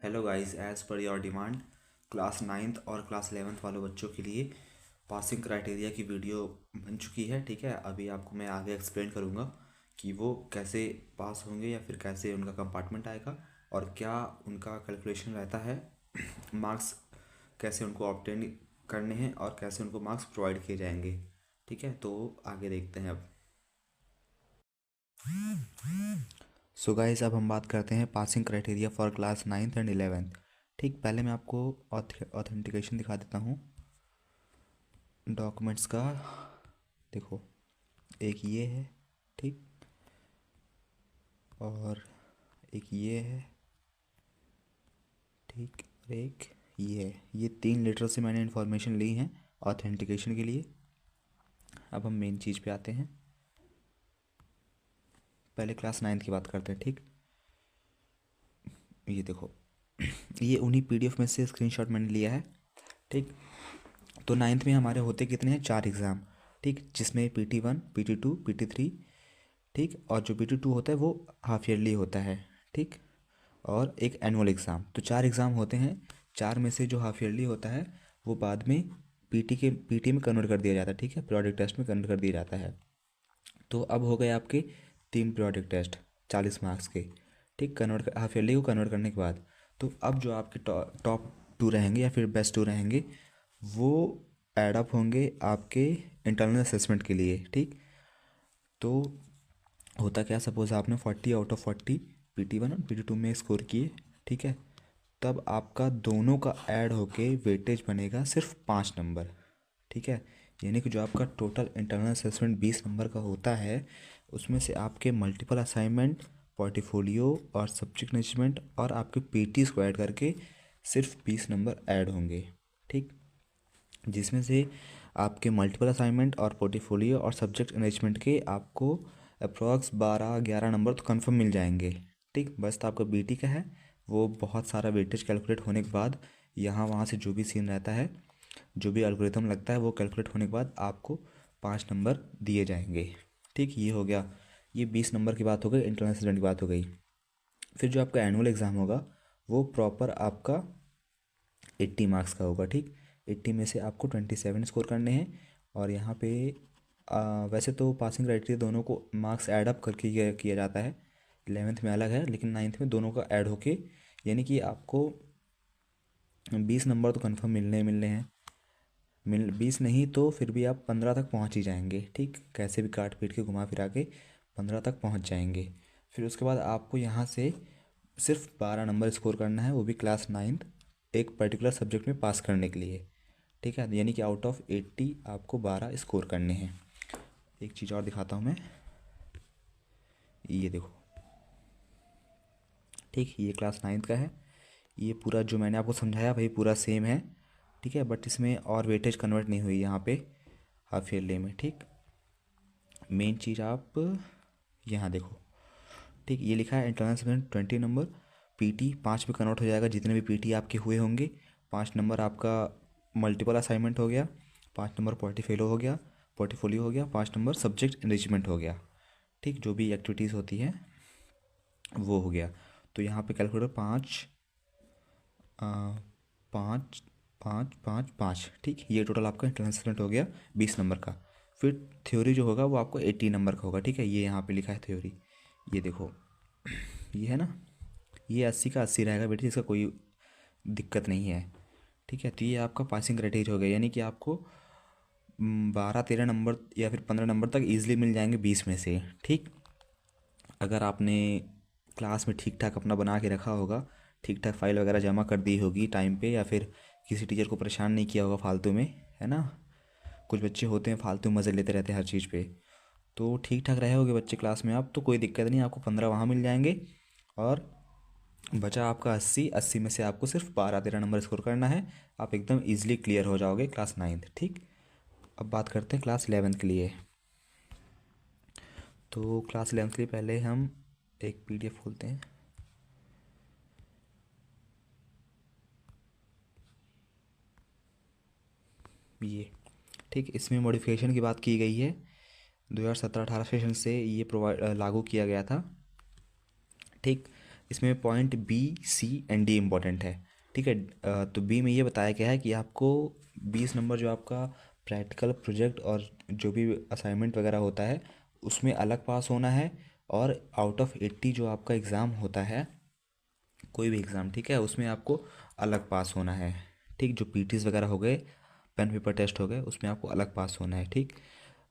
Hello guys, as per your demand class ninth और class 11th वाले बच्चों के लिए पासिंग क्राइटेरिया की वीडियो बन चुकी है। ठीक है, अभी आपको मैं आगे एक्सप्लेन करूँगा कि वो कैसे पास होंगे या फिर कैसे उनका कंपार्टमेंट आएगा और क्या उनका कैलकुलेशन रहता है। मार्क्स कैसे उनको ऑब्टेन करने हैं और कैसे उनको मार्क्स प्रोवाइड किए जाएंगे। ठीक है, तो आगे देखते हैं अब। सो गाइस, अब हम बात करते हैं passing criteria for class ninth and 11th। ठीक, पहले मैं आपको ऑथेंटिकेशन दिखा देता हूँ डॉक्यूमेंट्स का। देखो, एक ये है, ठीक, और एक ये है, ठीक, और एक ये है। ये 3 लेटर से मैंने इन्फॉर्मेशन ली है ऑथेंटिकेशन के लिए। अब हम मेन चीज़ पे आते हैं। पहले क्लास नाइन्थ की बात करते हैं। ठीक, ये देखो, ये उन्हीं पीडीएफ में से स्क्रीनशॉट मैंने लिया है। ठीक, तो नाइन्थ में हमारे होते कितने हैं? 4 एग्ज़ाम। ठीक, जिसमें PT1, PT2, PT3। ठीक, और जो PT2 होता है वो हाफ ईयरली होता है। ठीक, और एक एनुअल एग्ज़ाम। तो 4 एग्ज़ाम होते हैं। 4 में से जो हाफ ईयरली होता है वो बाद में PT में कन्वर्ट कर दिया जाता है। ठीक है, प्रोजेक्ट टेस्ट में कन्वर्ट कर दिया जाता है। तो अब हो गए आपके 3 प्रोजेक्ट टेस्ट 40 मार्क्स के। ठीक, कन्वर्ट हाफ ईयरली को कन्वर्ट करने के बाद तो अब जो आपके टॉप 2 रहेंगे या फिर बेस्ट 2 रहेंगे वो ऐड अप होंगे आपके इंटरनल असेसमेंट के लिए। ठीक, तो होता क्या, सपोज़ आपने 40 आउट ऑफ 40 PT1 और PT2 में स्कोर किए। ठीक है, तब आपका दोनों का ऐड होके वेटेज बनेगा सिर्फ 5 नंबर। ठीक है, यानी कि जो आपका टोटल इंटरनल असेसमेंट 20 नंबर का होता है उसमें से आपके मल्टीपल असाइनमेंट, पोर्टफोलियो और सब्जेक्ट मैनेजमेंट और आपके पीटीज को ऐड करके सिर्फ 20 नंबर ऐड होंगे। ठीक, जिसमें से आपके मल्टीपल असाइनमेंट और पोर्टफोलियो और सब्जेक्ट मैनेजमेंट के आपको अप्रॉक्स 12-11 नंबर तो कंफर्म मिल जाएंगे। ठीक, बस तो आपका बीटी का है, वो बहुत सारा वेटेज कैलकुलेट होने के बाद यहाँ वहाँ से जो भी सीन रहता है, जो भी एल्गोरिथम लगता है वो कैलकुलेट होने के बाद आपको 5 नंबर दिए जाएंगे। ठीक, ये हो गया। ये 20 नंबर की बात हो गई, इंटरनल असेसमेंट की बात हो गई। फिर जो आपका एनुअल एग्ज़ाम होगा वो प्रॉपर आपका 80 मार्क्स का होगा। ठीक, 80 में से आपको 27 स्कोर करने हैं। और यहाँ पे वैसे तो पासिंग क्राइटेरिया दोनों को मार्क्स ऐड अप करके किया जाता है। 11th में अलग है लेकिन 9th में दोनों का ऐड होके, यानी कि आपको 20 नंबर तो कन्फर्म मिलने हैं। 20 नहीं तो फिर भी आप 15 तक पहुँच ही जाएंगे। ठीक, कैसे भी काट पीट के घुमा फिरा के 15 तक पहुँच जाएंगे। फिर उसके बाद आपको यहाँ से सिर्फ 12 नंबर स्कोर करना है, वो भी क्लास नाइन्थ एक पर्टिकुलर सब्जेक्ट में पास करने के लिए। ठीक है, यानी कि आउट ऑफ 80 आपको 12 स्कोर करने हैं। एक चीज़ और दिखाता हूँ मैं, ये देखो। ठीक, ये क्लास नाइन्थ का है। ये पूरा जो मैंने आपको समझाया भाई पूरा सेम है। ठीक है, बट इसमें और वेटेज कन्वर्ट नहीं हुई यहाँ पे हाफ ईयरली में। ठीक, मेन चीज़ आप यहाँ देखो। ठीक, ये लिखा है इंटरनल असेसमेंट 20 नंबर, पीटी 5 में कन्वर्ट हो जाएगा जितने भी पीटी आपके हुए होंगे। 5 नंबर आपका मल्टीपल असाइनमेंट हो गया, 5 नंबर पोर्टफोलियो हो गया, 5 नंबर सब्जेक्ट एनरिचमेंट हो गया। ठीक, जो भी एक्टिविटीज़ होती हैं वो हो गया। तो यहाँ पे कैलकुलेटर 5 5 5 5। ठीक, ये टोटल आपका इंटरनल असेसमेंट हो गया 20 नंबर का। फिर थ्योरी जो होगा वो आपको 80 नंबर का होगा। ठीक है, ये यहाँ पे लिखा है थ्योरी, ये देखो, ये है ना, ये 80 का 80 रहेगा बेटे, इसका कोई दिक्कत नहीं है। ठीक है, तो ये आपका पासिंग क्राइटेरिया हो गया, यानी कि आपको 12-13 नंबर या फिर 15 नंबर तक ईजिली मिल जाएंगे 20 में से। ठीक, अगर आपने क्लास में ठीक ठाक अपना बना के रखा होगा, ठीक ठाक फाइल वगैरह जमा कर दी होगी टाइम पे, या फिर किसी टीचर को परेशान नहीं किया होगा फालतू में, है ना। कुछ बच्चे होते हैं फालतू मज़े लेते रहते हैं हर चीज़ पे। तो ठीक ठाक रहे होगे बच्चे क्लास में आप, तो कोई दिक्कत नहीं, आपको 15 वहाँ मिल जाएंगे। और बचा आपका 80 में से आपको सिर्फ 12-13 नंबर स्कोर करना है, आप एकदम इजीली क्लियर हो जाओगे क्लास नाइन्थ। ठीक, अब बात करते हैं क्लास 11th के लिए। तो क्लास 11th के लिए पहले हम एक PDF खोलते हैं। ये ठीक, इसमें मॉडिफिकेशन की बात की गई है। 2017-18 सेशन से ये प्रोवाइड लागू किया गया था। ठीक, इसमें point B, C and D important है। ठीक है। तो बी में ये बताया गया है कि आपको 20 नंबर जो आपका प्रैक्टिकल प्रोजेक्ट और जो भी असाइनमेंट वगैरह होता है उसमें अलग पास होना है, और आउट ऑफ 80 जो आपका एग्ज़ाम होता है, कोई भी एग्ज़ाम, ठीक है, उसमें आपको अलग पास होना है। ठीक, जो पीटीज वगैरह हो गए, पेन पेपर टेस्ट हो गए, उसमें आपको अलग पास होना है। ठीक,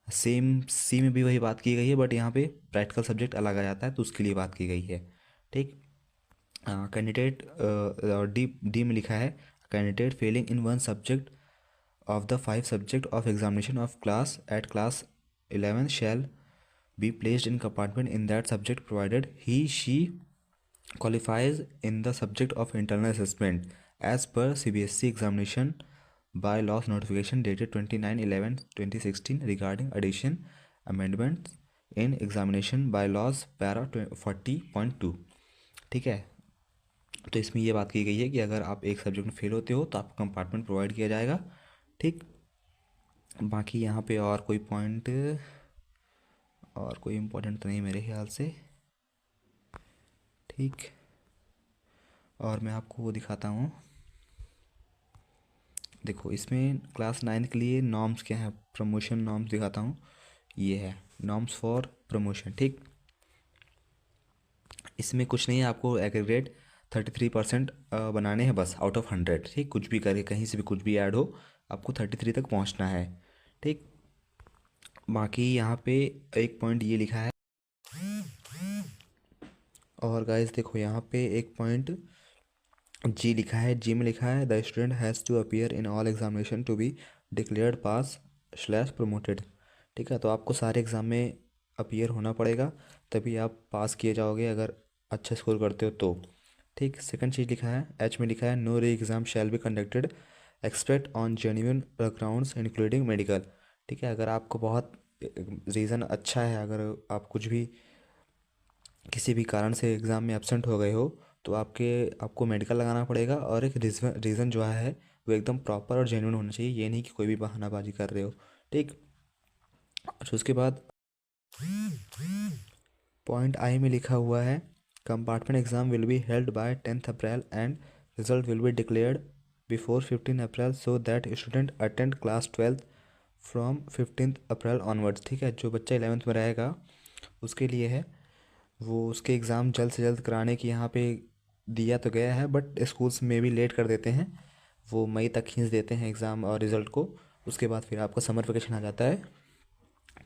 सेम सी में भी वही बात की गई है, बट यहाँ पे प्रैक्टिकल सब्जेक्ट अलग आ जाता है तो उसके लिए बात की गई है। ठीक, कैंडिडेट डी डी में लिखा है candidate Fehling in one subject of the 5 subject of examination of class at class 11 shall be placed in compartment in that subject provided he/she qualifies in the subject of internal assessment as per CBSE examination by laws notification dated 29/11/2016 regarding addition amendments in examination by laws para 40.2। ठीक है। तो इसमें ये बात की गई है कि अगर आप एक सब्जेक्ट में फेल होते हो तो आपको कंपार्टमेंट प्रोवाइड किया जाएगा। ठीक, बाकी यहाँ पे और कोई पॉइंट और कोई इम्पोर्टेंट तो नहीं मेरे ख्याल से। ठीक, और मैं आपको वो दिखाता हूँ। देखो, इसमें क्लास 9 के लिए नॉर्म्स क्या है, प्रमोशन नॉर्म्स दिखाता हूँ। ये है नॉर्म्स फॉर प्रमोशन। ठीक, इसमें कुछ नहीं है, आपको एग्रीगेट 33% बनाने हैं बस आउट ऑफ 100। ठीक, कुछ भी करके कहीं से भी कुछ भी ऐड हो, आपको 33 तक पहुँचना है। ठीक, बाकी यहाँ पे एक पॉइंट ये लिखा है, और गाइस देखो यहाँ पे एक पॉइंट जी लिखा है। जी में लिखा है the student has to appear in all examination to be declared pass slash promoted. ठीक है, तो आपको सारे एग्ज़ाम में अपीयर होना पड़ेगा, तभी आप पास किए जाओगे अगर अच्छा स्कोर करते हो तो। ठीक, सेकंड चीज़ लिखा है, एच में लिखा है no re exam shall be conducted expect on genuine grounds including medical. ठीक है, अगर आपको बहुत रीज़न अच्छा है, अगर आप कुछ भी किसी भी कारण से एग्ज़ाम में एब्सेंट हो गए हो तो आपको मेडिकल लगाना पड़ेगा, और एक रीज़न जो है वो एकदम प्रॉपर और जेन्युइन होना चाहिए, ये नहीं कि कोई भी बहानाबाजी कर रहे हो। ठीक, और उसके बाद पॉइंट आई में लिखा हुआ है compartment exam will be held by 10 April and result will be declared before 15 April so that student attend class 12 from 15 April onwards. ठीक है, जो बच्चा 11th में रहेगा उसके लिए है, वो उसके एग्ज़ाम जल्द से जल्द कराने की यहाँ पे दिया तो गया है, बट स्कूल्स में भी लेट कर देते हैं, वो मई तक खींच देते हैं एग्ज़ाम और रिज़ल्ट को। उसके बाद फिर आपका समर वेकेशन आ जाता है।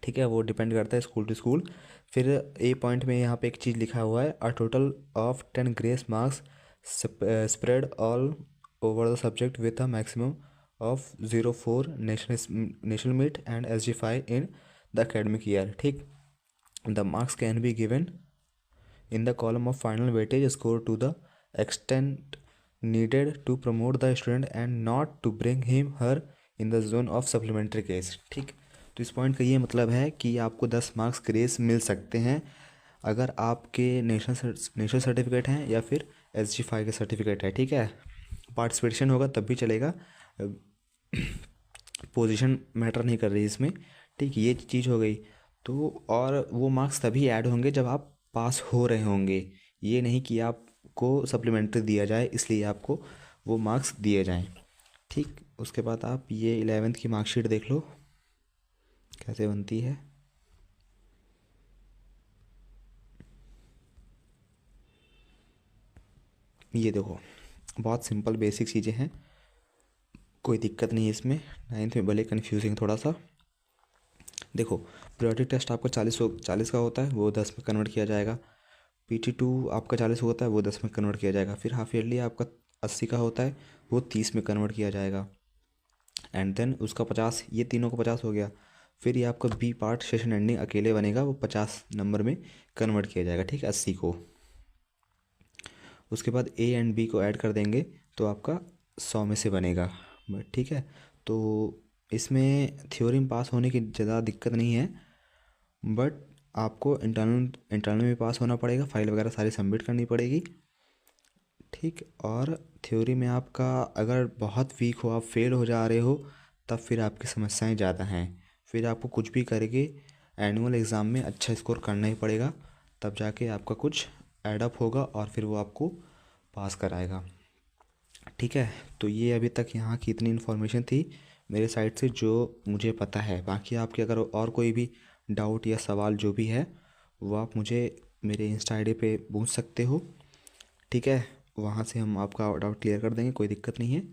ठीक है, वो डिपेंड करता है स्कूल टू स्कूल। फिर ए पॉइंट में यहाँ पे एक चीज़ लिखा हुआ है a total of 10 grace marks spread all over the subject with a maximum of 0.4 national meet and SG5 in the academic year. ठीक, the marks can be given in the column of final weightage score to the extent needed to promote the student and not to bring him her in the zone of supplementary case। ठीक, तो इस point का ये मतलब है कि आपको 10 marks grace मिल सकते हैं अगर आपके नेशनल सर्टिफिकेट हैं या फिर SG5 के सर्टिफिकेट है। ठीक है, पार्टिसिपेशन होगा तब भी चलेगा, पोजीशन मैटर नहीं कर रही इसमें। ठीक, ये चीज़ हो गई। तो और वो मार्क्स तभी ऐड होंगे जब आप पास हो रहे होंगे, ये नहीं कि आपको सप्लीमेंट्री दिया जाए इसलिए आपको वो मार्क्स दिए जाएं। ठीक, उसके बाद आप ये 11th की मार्कशीट देख लो कैसे बनती है। ये देखो, बहुत सिंपल बेसिक चीज़ें हैं, कोई दिक्कत नहीं है इसमें। 9th में भले कन्फ्यूजिंग थोड़ा सा। देखो, पीरियोडिक टेस्ट आपका 40 का होता है, वो 10 में कन्वर्ट किया जाएगा। PT2 आपका 40 होता है, वो 10 में कन्वर्ट किया जाएगा। फिर हाफ ईयरली आपका 80 का होता है, वो 30 में कन्वर्ट किया जाएगा। एंड देन उसका 50, ये तीनों का 50 हो गया। फिर ये आपका बी पार्ट सेशन एंडिंग अकेले बनेगा, वो 50 नंबर में कन्वर्ट किया जाएगा। ठीक है, 80 को। उसके बाद ए एंड बी को ऐड कर देंगे तो आपका 100 में से बनेगा। ठीक है, तो इसमें थ्योरी में पास होने की ज़्यादा दिक्कत नहीं है, बट आपको इंटरनल में पास होना पड़ेगा, फाइल वगैरह सारी सबमिट करनी पड़ेगी। ठीक, और थ्योरी में आपका अगर बहुत वीक हो, आप फेल हो जा रहे हो, तब फिर आपकी समस्याएं ज़्यादा हैं। फिर आपको कुछ भी करके एनुअल एग्ज़ाम में अच्छा स्कोर करना ही पड़ेगा, तब जाके आपका कुछ एडअप होगा और फिर वो आपको पास कराएगा। ठीक है, तो ये अभी तक यहाँ की इतनी इन्फॉर्मेशन थी मेरे साइड से जो मुझे पता है। बाकी आपके अगर और कोई भी डाउट या सवाल जो भी है वो आप मुझे मेरे इंस्टा आईडी पे पूछ सकते हो। ठीक है, वहाँ से हम आपका डाउट क्लियर कर देंगे, कोई दिक्कत नहीं है।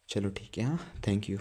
चलो ठीक है, हाँ, थैंक यू।